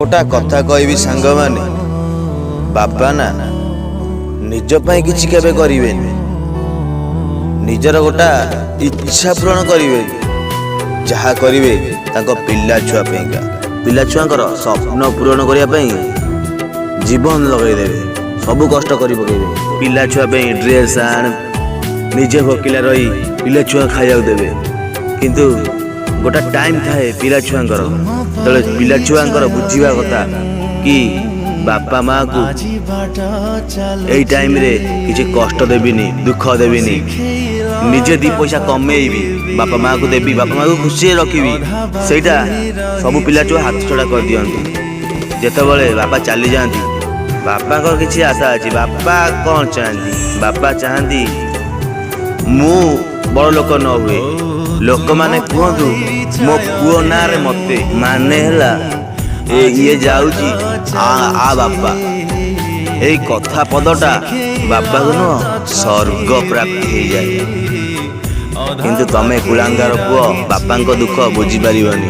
गोटा कथा कहबी सांग माने बापा ना निज पाई किछि केबे करिवेनी निजर गोटा इच्छा पूरण करिवे जहा करिवे तांको पिल्ला छुआ पेगा पिल्ला छुआंकर स्वप्न पूरण करिया पई जीवन लगै देबे सब कष्ट करि पकेबे पिल्ला छुआ पे ड्रेस आन निजे भोकिला रही पिल्ला छुआ खाइया देबे किंतु गोटा टाइम थाए पिला छुआंकर तले पिला छुआंकर बुझीबा कथा कि बापा माँ को एई टाइम रे किछि कष्ट देबिनी दुख देबिनी निजे दी पैसा कमेइबी बापा माँ को देबी बापा माँ को खुशी रखिबी सेटा सब पिला छुआ हाथ छड़ा कर दियंती जेतेबेले बापा चली जांती बापा को किछि आशा अछि बापा कोन चाहंती बापा चाहंती मु बड़ लोक न हुए लोक माने कहतु मो पुओ ना रे मते माने हला ये जाउची आ बापा ए कथा पदटा बापा को न स्वर्ग प्राप्ति हो जाए किंतु तमे कुलांगार पुओ बापा को दुख बुझी पारिबनी।